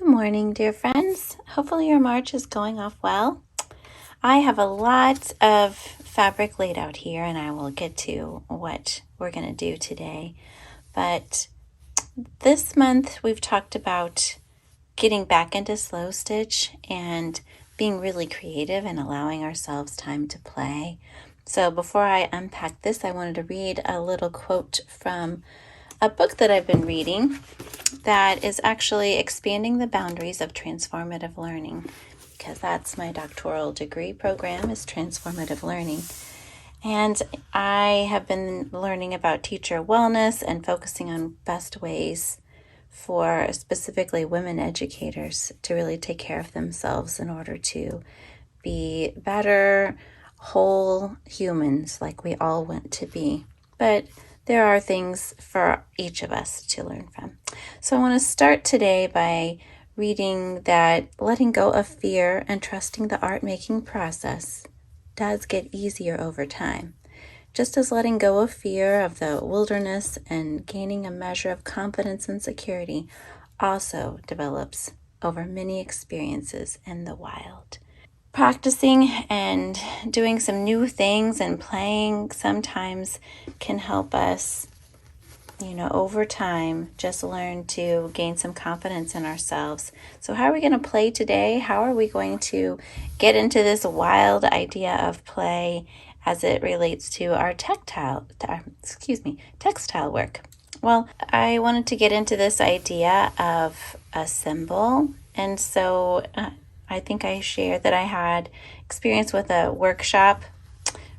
Good morning, dear friends. Hopefully your March is going off well. I have a lot of fabric laid out here, and I will get to what we're going to do today. But this month we've talked about getting back into slow stitch and being really creative and allowing ourselves time to play. So before I unpack this, I wanted to read a little quote from a book that I've been reading that is actually expanding the boundaries of transformative learning, because that's my doctoral degree program, is transformative learning. And I have been learning about teacher wellness and focusing on best ways for specifically women educators to really take care of themselves in order to be better, whole humans like we all want to be. But there are things for each of us to learn from. So I want to start today by reading that letting go of fear and trusting the art-making process does get easier over time. Just as letting go of fear of the wilderness and gaining a measure of confidence and security also develops over many experiences in the wild. Practicing and doing some new things and playing sometimes can help us, over time, just learn to gain some confidence in ourselves. So how are we going to play today? How are we going to get into this wild idea of play as it relates to our textile work? Well, I wanted to get into this idea of a symbol. And so I think I shared that I had experience with a workshop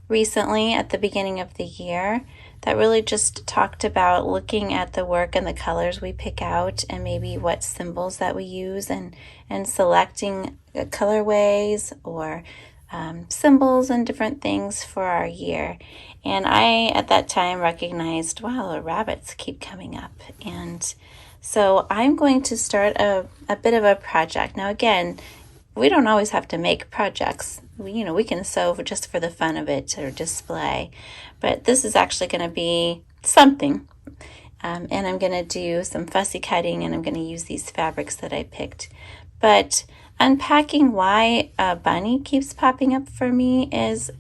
recently at the beginning of the year that really just talked about looking at the work and the colors we pick out and maybe what symbols that we use and selecting colorways or symbols and different things for our year. And I, at that time, recognized, wow, the rabbits keep coming up. And so I'm going to start a bit of a project. Now, again, we don't always have to make projects. We can sew just for the fun of it or display. But this is actually going to be something. And I'm going to do some fussy cutting, and I'm going to use these fabrics that I picked. But unpacking why a bunny keeps popping up for me is,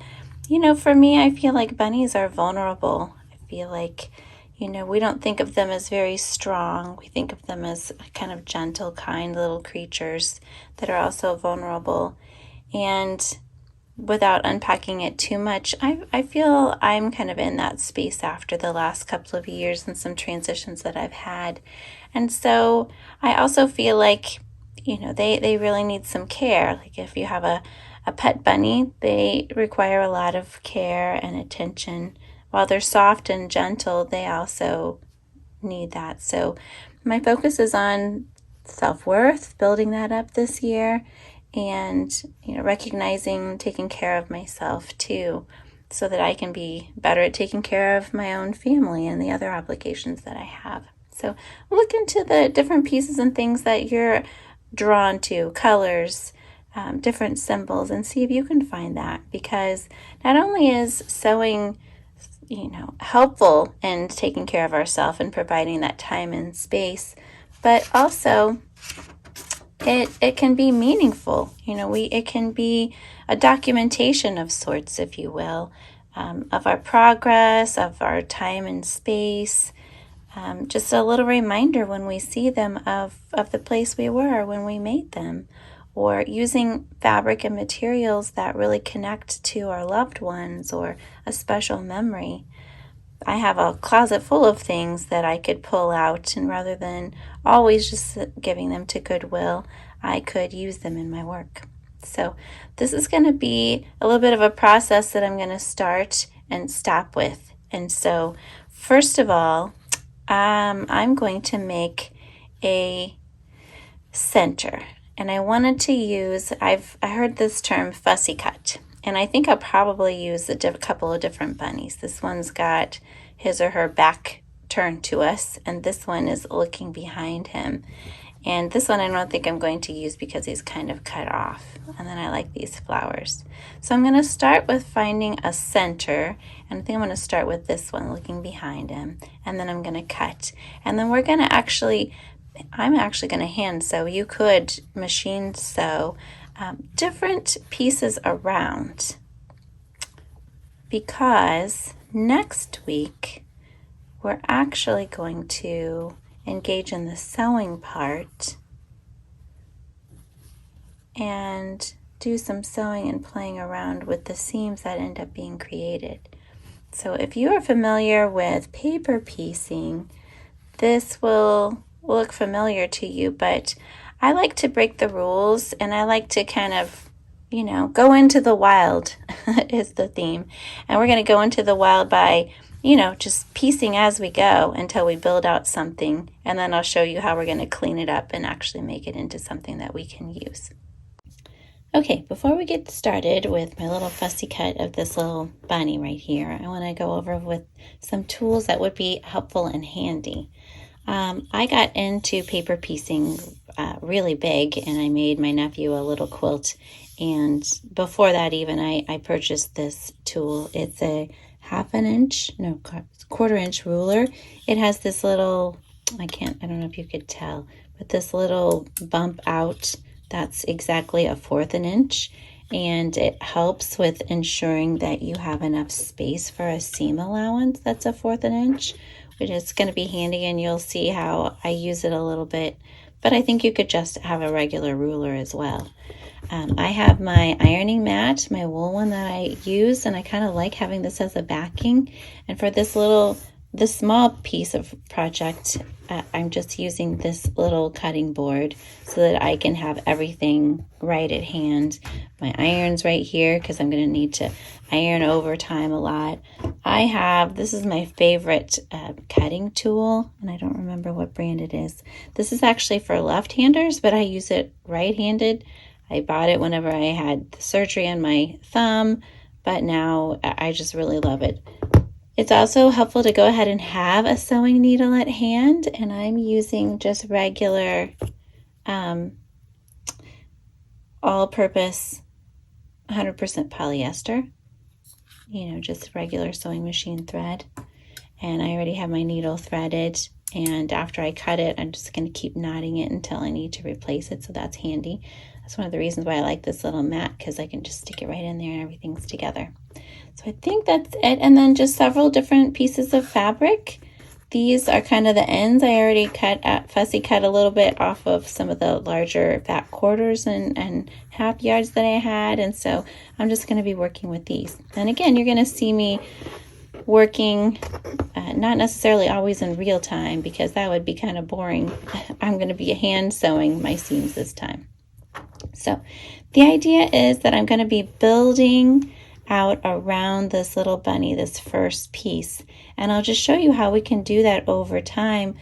for me, I feel like bunnies are vulnerable. I feel like, we don't think of them as very strong. We think of them as kind of gentle, kind little creatures that are also vulnerable. And without unpacking it too much, I feel I'm kind of in that space after the last couple of years and some transitions that I've had. And so I also feel like, they really need some care. Like if you have a pet bunny, they require a lot of care and attention. While they're soft and gentle, they also need that. So my focus is on self-worth, building that up this year, and recognizing, taking care of myself too, so that I can be better at taking care of my own family and the other obligations that I have. So look into the different pieces and things that you're drawn to, colors, different symbols, and see if you can find that, because not only is sewing helpful in taking care of ourselves and providing that time and space, but also it can be meaningful. It can be a documentation of sorts, if you will, of our progress, of our time and space. Just a little reminder when we see them of the place we were when we made them, or using fabric and materials that really connect to our loved ones or a special memory. I have a closet full of things that I could pull out, and rather than always just giving them to Goodwill, I could use them in my work. So this is going to be a little bit of a process that I'm going to start and stop with. And so first of all, I'm going to make a center. And I wanted to use, I heard this term fussy cut, and I think I'll probably use a couple of different bunnies. This one's got his or her back turned to us, and this one is looking behind him. And this one I don't think I'm going to use because he's kind of cut off. And then I like these flowers. So I'm going to start with finding a center. And I think I'm going to start with this one, looking behind him. And then I'm going to cut. And then we're going to actually I'm actually going to hand sew. You could machine sew different pieces around, because next week we're actually going to engage in the sewing part and do some sewing and playing around with the seams that end up being created. So if you are familiar with paper piecing, this will look familiar to you, but I like to break the rules, and I like to kind of, go into the wild is the theme. And we're going to go into the wild by, just piecing as we go until we build out something, and then I'll show you how we're going to clean it up and actually make it into something that we can use. Okay, before we get started with my little fussy cut of this little bunny right here, I want to go over with some tools that would be helpful and handy. I got into paper piecing really big, and I made my nephew a little quilt. And before that even, I purchased this tool. It's a quarter inch ruler. It has this little, I don't know if you could tell, but this little bump out that's exactly 1/4 an inch. And it helps with ensuring that you have enough space for a seam allowance that's 1/4 an inch, which is going to be handy, and you'll see how I use it a little bit. But I think you could just have a regular ruler as well. I have my ironing mat, my wool one that I use, and I kind of like having this as a backing. And for this small piece of project, I'm just using this little cutting board so that I can have everything right at hand. My iron's right here because I'm going to need to iron over time a lot. This is my favorite cutting tool, and I don't remember what brand it is. This is actually for left-handers, but I use it right-handed. I bought it whenever I had the surgery on my thumb, but now I just really love it. It's also helpful to go ahead and have a sewing needle at hand, and I'm using just regular all-purpose 100% polyester, just regular sewing machine thread. And I already have my needle threaded, and after I cut it, I'm just going to keep knotting it until I need to replace it, so that's handy. That's one of the reasons why I like this little mat, because I can just stick it right in there and everything's together. So I think that's it. And then just several different pieces of fabric. These are kind of the ends. I already fussy cut a little bit off of some of the larger back quarters and half yards that I had. And so I'm just going to be working with these. And again, you're going to see me working, not necessarily always in real time, because that would be kind of boring. I'm going to be hand sewing my seams this time. So the idea is that I'm going to be building out around this little bunny, this first piece, and I'll just show you how we can do that over time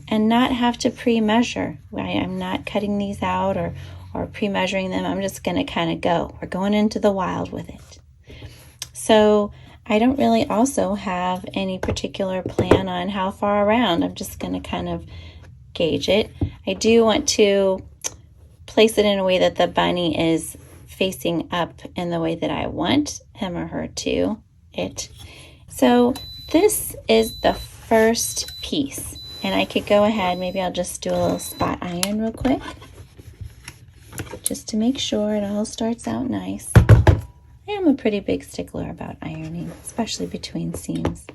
and not have to pre-measure. I'm not cutting these out or pre-measuring them. I'm just going to kind of go. We're going into the wild with it. So I don't really also have any particular plan on how far around. I'm just going to kind of gauge it. I do want to place it in a way that the bunny is facing up in the way that I want him or her to. So this is the first piece, and I could go ahead, maybe I'll just do a little spot iron real quick, just to make sure it all starts out nice. I am a pretty big stickler about ironing, especially between seams.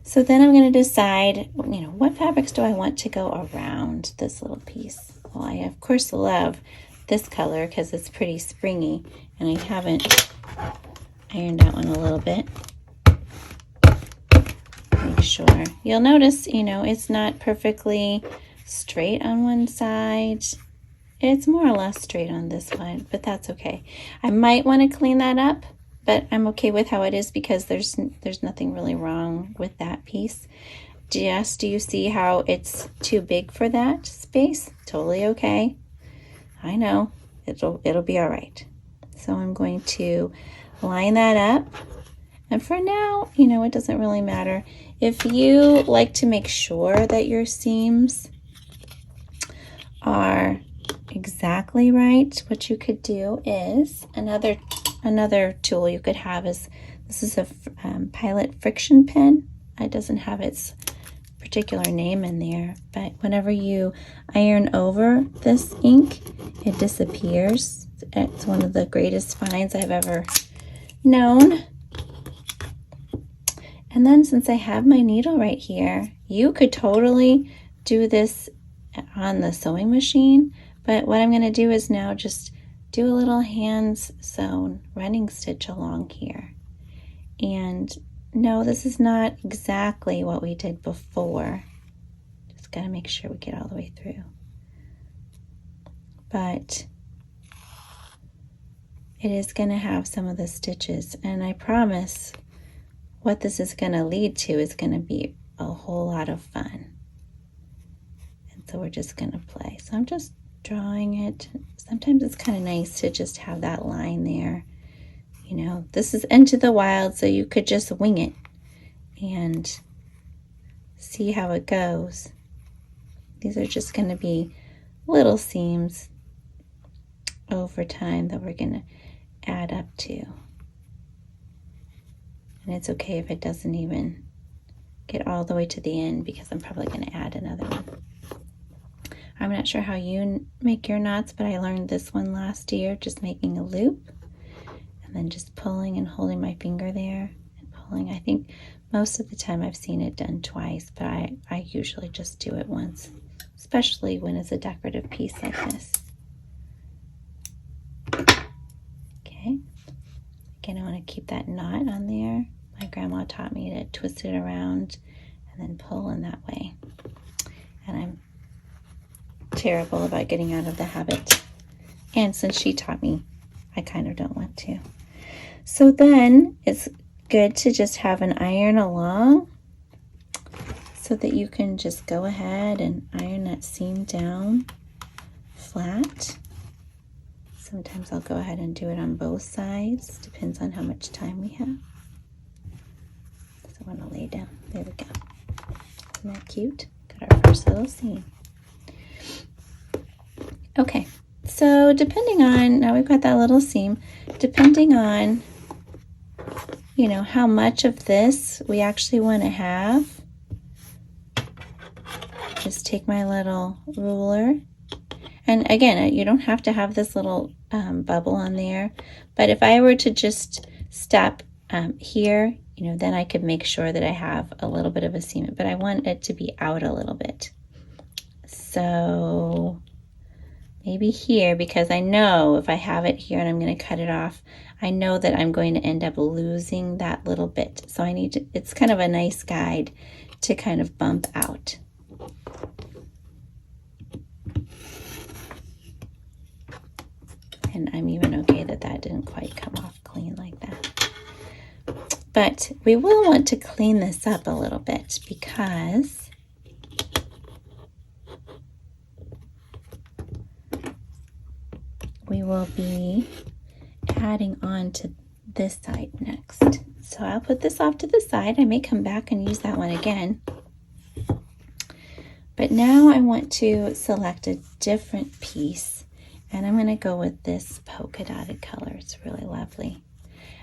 So then I'm going to decide, what fabrics do I want to go around this little piece? Well, I of course love this color because it's pretty springy, and I haven't ironed that one a little bit. Make sure. You'll notice, it's not perfectly straight on one side. It's more or less straight on this one, but that's okay. I might want to clean that up, but I'm okay with how it is because there's nothing really wrong with that piece. Do you see how it's too big for that space? Totally okay. I know, it'll be all right. So I'm going to line that up. And for now, it doesn't really matter. If you like to make sure that your seams are exactly right, what you could do is another tool you could have is, this is a Pilot friction pin. It doesn't have its particular name in there, but whenever you iron over this ink, it disappears. It's one of the greatest finds I've ever known. And then since I have my needle right here, you could totally do this on the sewing machine, but what I'm going to do is now just do a little hands sewn running stitch along here. And no, this is not exactly what we did before. Just got to make sure we get all the way through. But it is going to have some of the stitches, and I promise what this is going to lead to is going to be a whole lot of fun. And so we're just going to play. So I'm just drawing it. Sometimes it's kind of nice to just have that line there. You know, this is Into the Wild, so you could just wing it and see how it goes. These are just going to be little seams over time that we're going to add up to. And it's okay if it doesn't even get all the way to the end, because I'm probably going to add another one. I'm not sure how you make your knots, but I learned this one last year, just making a loop and then just pulling and holding my finger there and pulling. I think most of the time I've seen it done twice, but I usually just do it once, especially when it's a decorative piece like this. Okay. Again, I want to keep that knot on there. My grandma taught me to twist it around and then pull in that way. And I'm terrible about getting out of the habit. And since she taught me, I kind of don't want to. So then it's good to just have an iron along so that you can just go ahead and iron that seam down flat. Sometimes I'll go ahead and do it on both sides. Depends on how much time we have. So I want to lay down. There we go. Isn't that cute? Got our first little seam. Okay, so depending on, now we've got that little seam, depending on, you know, how much of this we actually want to have, just take my little ruler. And again, you don't have to have this little bubble on there, but if I were to just stop here, you know, then I could make sure that I have a little bit of a seam, but I want it to be out a little bit. So maybe here, because I know if I have it here and I'm going to cut it off, I know that I'm going to end up losing that little bit. So I need to, it's kind of a nice guide to kind of bump out. And I'm even okay that that didn't quite come off clean like that. But we will want to clean this up a little bit, because we will be adding on to this side next. So I'll put this off to the side. I may come back and use that one again. But now I want to select a different piece, and I'm going to go with this polka dotted color. It's really lovely.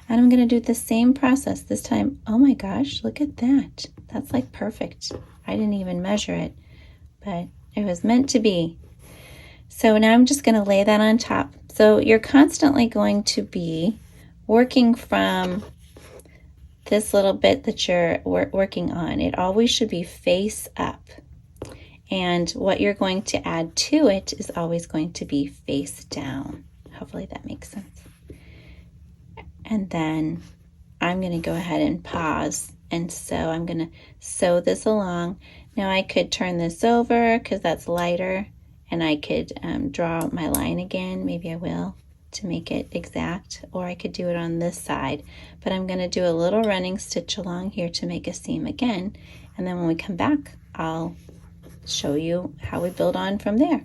And I'm going to do the same process this time. Oh my gosh, look at that. That's like perfect. I didn't even measure it, but it was meant to be. So now I'm just going to lay that on top. So you're constantly going to be working from this little bit that you're working on. It always should be face up. And what you're going to add to it is always going to be face down. Hopefully that makes sense. And then I'm going to go ahead and pause. And so I'm going to sew this along. Now I could turn this over because that's lighter, and I could draw my line again. Maybe I will, to make it exact, or I could do it on this side. But I'm going to do a little running stitch along here to make a seam again. And then when we come back, I'll show you how we build on from there.